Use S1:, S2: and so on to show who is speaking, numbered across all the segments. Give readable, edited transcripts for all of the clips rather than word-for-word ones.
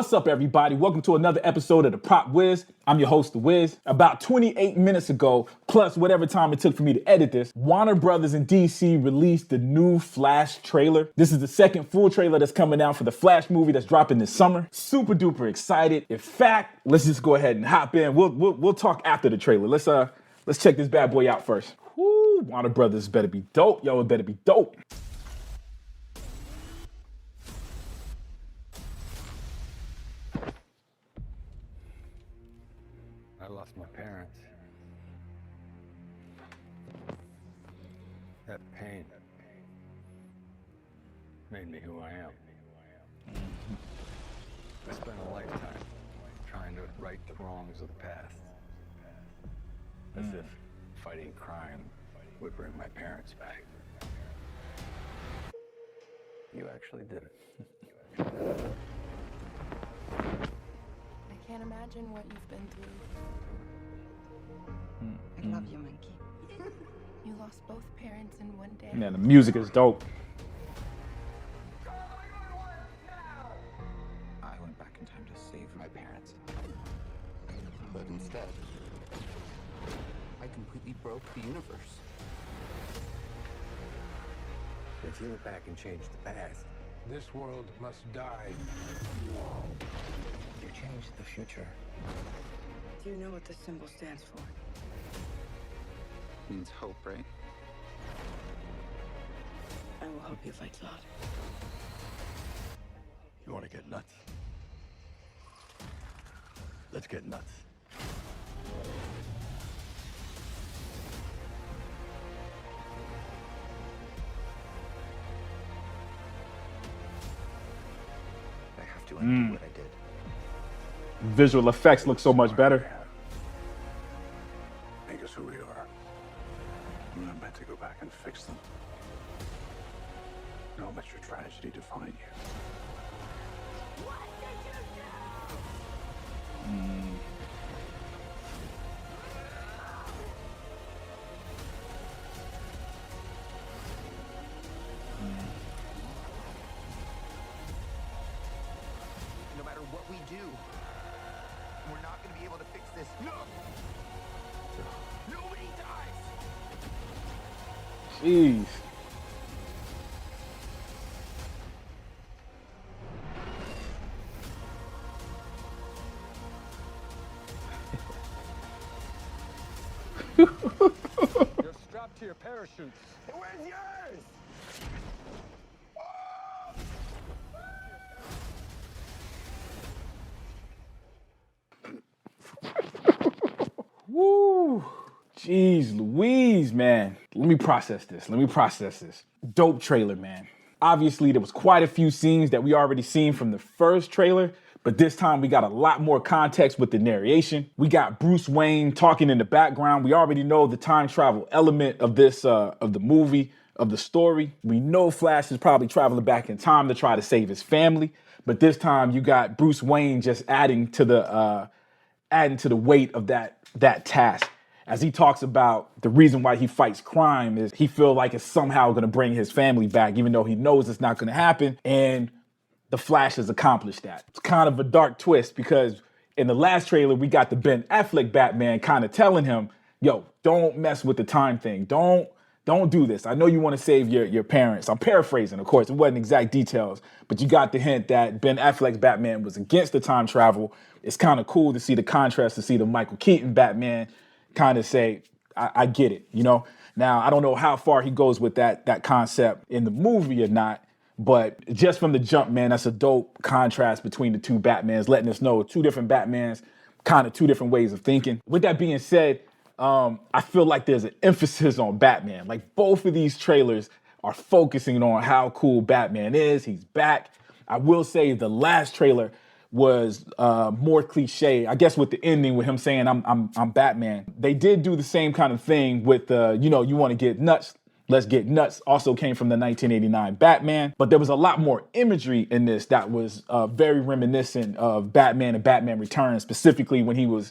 S1: What's up, everybody? Welcome to another episode of the Prop Wiz. I'm your host, The Wiz. About 28 minutes ago, plus whatever time it took for me to edit this, Warner Brothers in DC released the new Flash trailer. This is the second full trailer that's coming out for the Flash movie that's dropping this summer. Super duper excited. In fact, let's just go ahead and hop in. We'll talk after the trailer. Let's check this bad boy out first. Woo, Warner Brothers better be dope. Yo, it better be dope.
S2: I lost my parents. That pain made me who I am. I spent a lifetime trying to right the wrongs of the past. As if fighting crime would bring my parents back. You actually did it.
S3: I can't imagine what you've been through.
S4: I love you, Monkey.
S3: You lost both parents in one day.
S1: Man, the music is dope.
S4: I went back in time to save my parents. But instead, I completely broke the universe.
S2: If you went back and changed the past, this world must die.
S4: You changed the future.
S5: Do you know what this symbol stands for?
S4: Means hope, right?
S5: I will help you fight God.
S2: You want to get nuts? Let's get nuts.
S4: I have to undo what I did.
S1: Visual effects look so much better.
S2: Make us who we are. We're not meant to go back and fix them. Don't let your tragedy define you.
S4: No matter what we do, we're not going to be able to fix this. No! Nobody dies!
S1: Jeez.
S2: You're strapped to your parachutes. Where's yours?
S1: Woo. Jeez Louise, man. Let me process this. Dope trailer, man. Obviously, there was quite a few scenes that we already seen from the first trailer, but this time we got a lot more context with the narration. We got Bruce Wayne talking in the background. We already know the time travel element of this, of the movie, of the story. We know Flash is probably traveling back in time to try to save his family, but this time you got Bruce Wayne just adding to the weight of that task. As he talks about the reason why he fights crime is he feel like it's somehow going to bring his family back, even though he knows it's not going to happen. And the Flash has accomplished that. It's kind of a dark twist because in the last trailer, we got the Ben Affleck Batman kind of telling him, yo, don't mess with the time thing. Don't do this. I know you want to save your parents. I'm paraphrasing, of course. It wasn't exact details, but you got the hint that Ben Affleck's Batman was against the time travel. It's kind of cool to see the contrast, to see the Michael Keaton Batman kind of say, I get it, you know? Now, I don't know how far he goes with that concept in the movie or not, but just from the jump, man, that's a dope contrast between the two Batmans, letting us know two different Batmans, kind of two different ways of thinking. With that being said, I feel like there's an emphasis on Batman. Like both of these trailers are focusing on how cool Batman is. He's back. I will say the last trailer was more cliche, I guess, with the ending with him saying, I'm Batman. They did do the same kind of thing with, you want to get nuts, let's get nuts, also came from the 1989 Batman. But there was a lot more imagery in this that was very reminiscent of Batman and Batman Returns, specifically when he was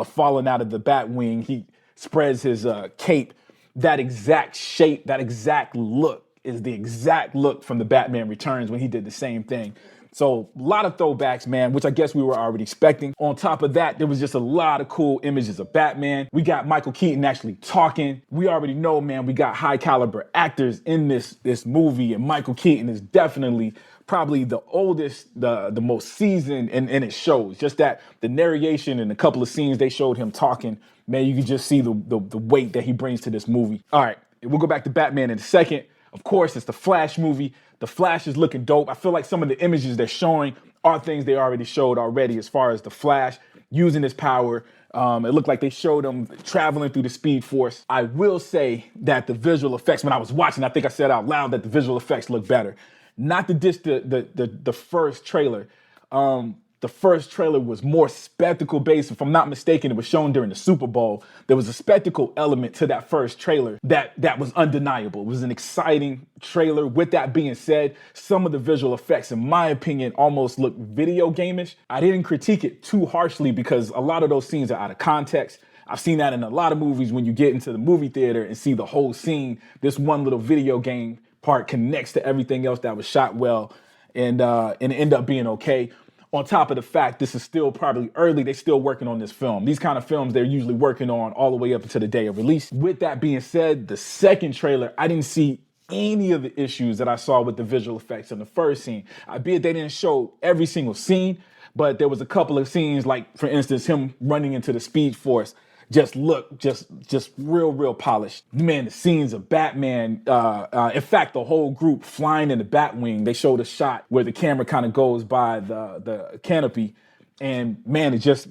S1: falling out of the Batwing. He spreads his cape. That exact shape, that exact look is the exact look from the Batman Returns when he did the same thing. So a lot of throwbacks, man, which I guess we were already expecting. On top of that, there was just a lot of cool images of Batman. We got Michael Keaton actually talking. We already know, man, we got high caliber actors in this movie, and Michael Keaton is definitely probably the oldest, the most seasoned, and it shows. Just that the narration and a couple of scenes they showed him talking, man, you can just see the weight that he brings to this movie. All right, we'll go back to Batman in a second. Of course, it's the Flash movie. The Flash is looking dope. I feel like some of the images they're showing are things they already showed already as far as the Flash using his power. It looked like they showed him traveling through the Speed Force. I will say that the visual effects, when I was watching, I think I said out loud that the visual effects look better. Not to diss the first trailer. The first trailer was more spectacle based. If I'm not mistaken, it was shown during the Super Bowl. There was a spectacle element to that first trailer that was undeniable. It was an exciting trailer. With that being said, some of the visual effects, in my opinion, almost look video game-ish. I didn't critique it too harshly because a lot of those scenes are out of context. I've seen that in a lot of movies when you get into the movie theater and see the whole scene. This one little video game part connects to everything else that was shot well and end up being okay. On top of the fact, this is still probably early. They're still working on this film. These kind of films, they're usually working on all the way up until the day of release. With that being said, the second trailer, I didn't see any of the issues that I saw with the visual effects in the first scene. Albeit they didn't show every single scene, but there was a couple of scenes, like, for instance, him running into the Speed Force, just real polished. Man, the scenes of Batman, in fact, the whole group flying in the Batwing, they showed a shot where the camera kind of goes by the canopy, and man, it just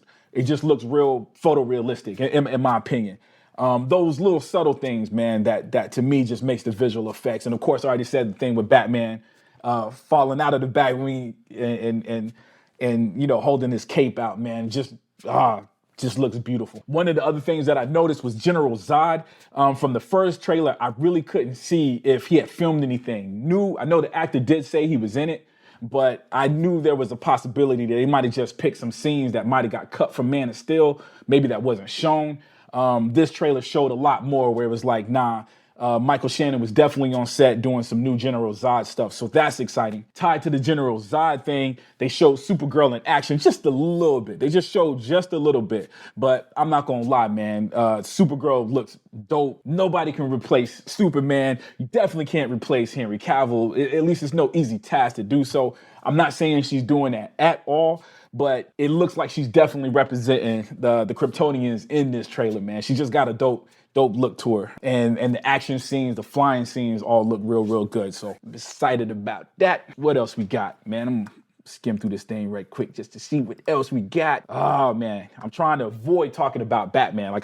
S1: looks real photorealistic, in my opinion. Those little subtle things, man, that to me just makes the visual effects. And of course, I already said the thing with Batman falling out of the Batwing and you know, holding his cape out, man, just looks beautiful. One of the other things that I noticed was General Zod. From the first trailer, I really couldn't see if he had filmed anything new. I know the actor did say he was in it, but I knew there was a possibility that they might have just picked some scenes that might have got cut from Man of Steel. Maybe that wasn't shown. This trailer showed a lot more where it was like, nah, Michael Shannon was definitely on set doing some new General Zod stuff. So that's exciting. Tied to the General Zod thing, they showed Supergirl in action just a little bit. They just showed just a little bit. But I'm not going to lie, man. Supergirl looks dope. Nobody can replace Superman. You definitely can't replace Henry Cavill. At least it's no easy task to do so. I'm not saying she's doing that at all, but it looks like she's definitely representing the Kryptonians in this trailer, man. She just got a dope look to her. And the action scenes, the flying scenes all look real good. So I'm excited about that. What else we got, man? I'm gonna skim through this thing right quick just to see what else we got. Oh man, I'm trying to avoid talking about Batman.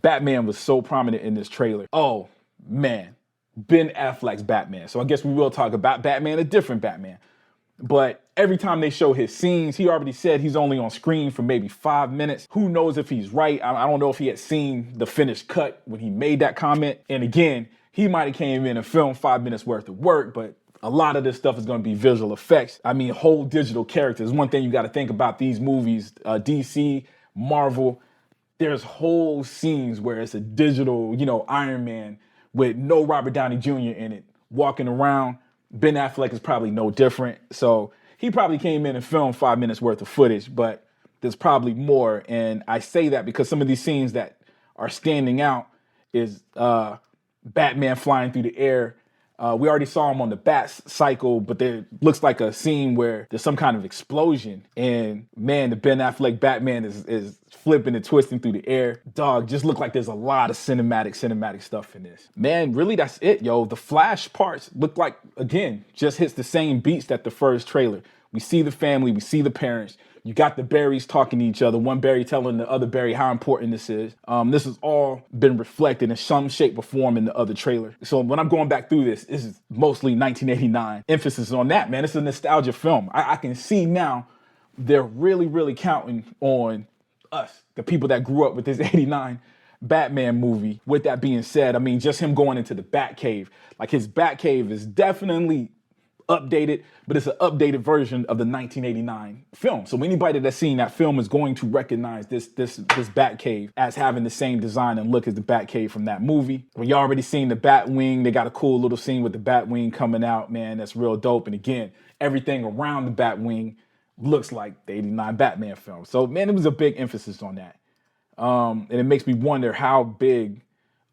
S1: Batman was so prominent in this trailer. Oh man, Ben Affleck's Batman. So I guess we will talk about Batman, a different Batman. But every time they show his scenes, he already said he's only on screen for maybe 5 minutes. Who knows if he's right? I don't know if he had seen the finished cut when he made that comment. And again, he might have came in and filmed 5 minutes worth of work, but a lot of this stuff is going to be visual effects. I mean, whole digital characters. One thing you got to think about these movies, DC, Marvel, there's whole scenes where it's a digital, Iron Man with no Robert Downey Jr. in it, walking around. Ben Affleck is probably no different. So he probably came in and filmed 5 minutes worth of footage, but there's probably more. And I say that because some of these scenes that are standing out is Batman flying through the air. We already saw him on the Bat cycle, but there looks like a scene where there's some kind of explosion. And man, the Ben Affleck Batman is flipping and twisting through the air. Dog, just look like there's a lot of cinematic stuff in this. Man, really, that's it, yo. The Flash parts look like, again, just hits the same beats that the first trailer. We see the family, we see the parents. You got the Barrys talking to each other. One Barry telling the other Barry how important this is. This has all been reflected in some shape or form in the other trailer. So when I'm going back through this is mostly 1989. Emphasis on that, man. It's a nostalgia film. I can see now they're really counting on us, the people that grew up with this 89 Batman movie. With that being said, I mean, just him going into the Batcave. Like, his Batcave is definitely updated, but it's an updated version of the 1989 film. So anybody that's seen that film is going to recognize this Batcave as having the same design and look as the Batcave from that movie. We already seen the Batwing. They got a cool little scene with the Batwing coming out, man. That's real dope. And again, everything around the Batwing looks like the 89 Batman film. So man, it was a big emphasis on that. And it makes me wonder how big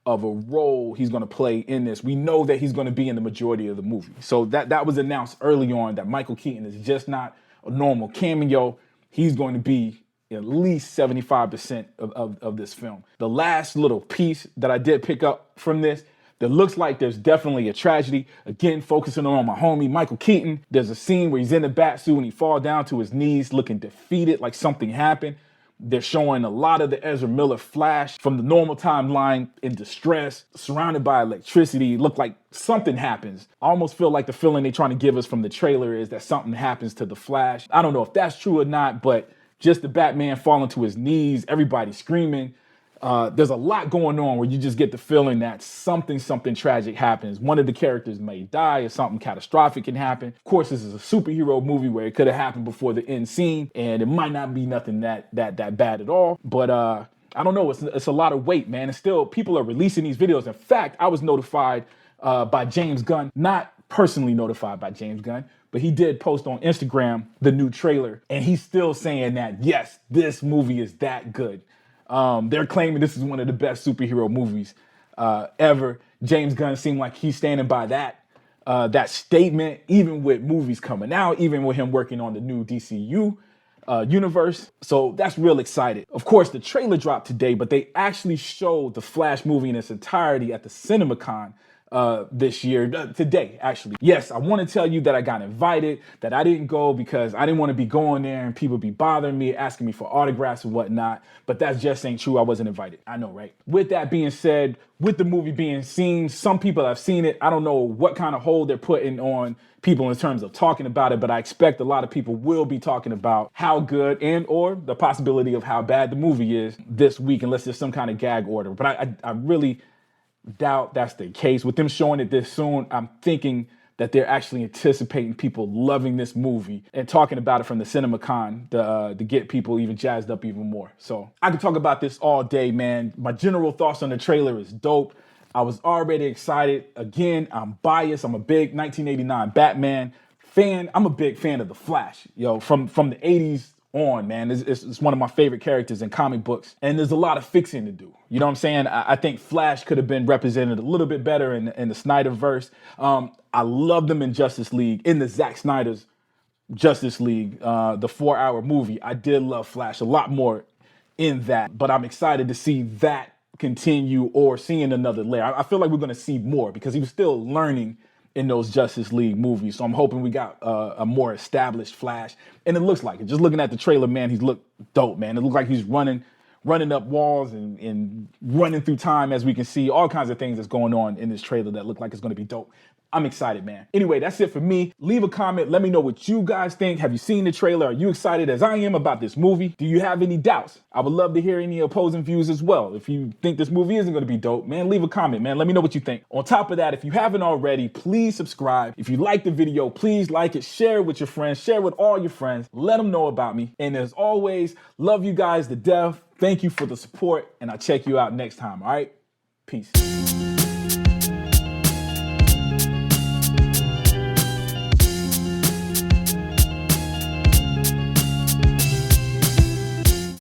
S1: of a role he's going to play in this. We know that he's going to be in the majority of the movie. So that was announced early on that Michael Keaton is just not a normal cameo. He's going to be at least 75% of this film. The last little piece that I did pick up from this, that looks like there's definitely a tragedy. Again, focusing on my homie, Michael Keaton. There's a scene where he's in the bat suit and he falls down to his knees looking defeated, like something happened. They're showing a lot of the Ezra Miller Flash from the normal timeline in distress, surrounded by electricity. Look like something happens. I almost feel like the feeling they're trying to give us from the trailer is that something happens to the Flash. I don't know if that's true or not, but just the Batman falling to his knees, everybody screaming. There's a lot going on where you just get the feeling that something tragic happens. One of the characters may die or something catastrophic can happen. Of course, this is a superhero movie where it could have happened before the end scene, and it might not be nothing that bad at all. But I don't know. It's a lot of weight, man. And still, people are releasing these videos. In fact, I was notified by James Gunn, not personally notified by James Gunn, but he did post on Instagram the new trailer, and he's still saying that, yes, this movie is that good. They're claiming this is one of the best superhero movies ever. James Gunn seemed like he's standing by that statement, even with movies coming out, even with him working on the new DCU universe. So that's real excited. Of course, the trailer dropped today, but they actually showed the Flash movie in its entirety at the CinemaCon this year, today, actually. Yes, I want to tell you that I got invited, that I didn't go because I didn't want to be going there and people be bothering me, asking me for autographs and whatnot, but that just ain't true. I wasn't invited. I know, right? With that being said, with the movie being seen, some people have seen it. I don't know what kind of hold they're putting on people in terms of talking about it, but I expect a lot of people will be talking about how good and or the possibility of how bad the movie is this week, unless there's some kind of gag order. But I really doubt that's the case. With them showing it this soon, I'm thinking that they're actually anticipating people loving this movie and talking about it from the CinemaCon to get people even jazzed up even more. So I could talk about this all day, man. My general thoughts on the trailer is dope. I was already excited. Again, I'm biased. I'm a big 1989 Batman fan. I'm a big fan of The Flash, from the 80s on, man. It's one of my favorite characters in comic books, and there's a lot of fixing to do. You know what I'm saying? I think Flash could have been represented a little bit better in the Snyderverse. I love them in Justice League, in the Zack Snyder's Justice League, the 4-hour movie. I did love Flash a lot more in that, but I'm excited to see that continue or seeing another layer. I feel like we're going to see more because he was still learning in those Justice League movies. So I'm hoping we got a more established Flash. And it looks like it. Just looking at the trailer, man, he's looked dope, man. It looks like he's running up walls and running through time, as we can see. All kinds of things that's going on in this trailer that look like it's going to be dope. I'm excited, man. Anyway, that's it for me. Leave a comment. Let me know what you guys think. Have you seen the trailer? Are you excited as I am about this movie? Do you have any doubts? I would love to hear any opposing views as well. If you think this movie isn't going to be dope, man, leave a comment, man. Let me know what you think. On top of that, if you haven't already, please subscribe. If you like the video, please like it, share it with your friends, share it with all your friends. Let them know about me. And as always, love you guys to death. Thank you for the support, and I'll check you out next time, all right? Peace.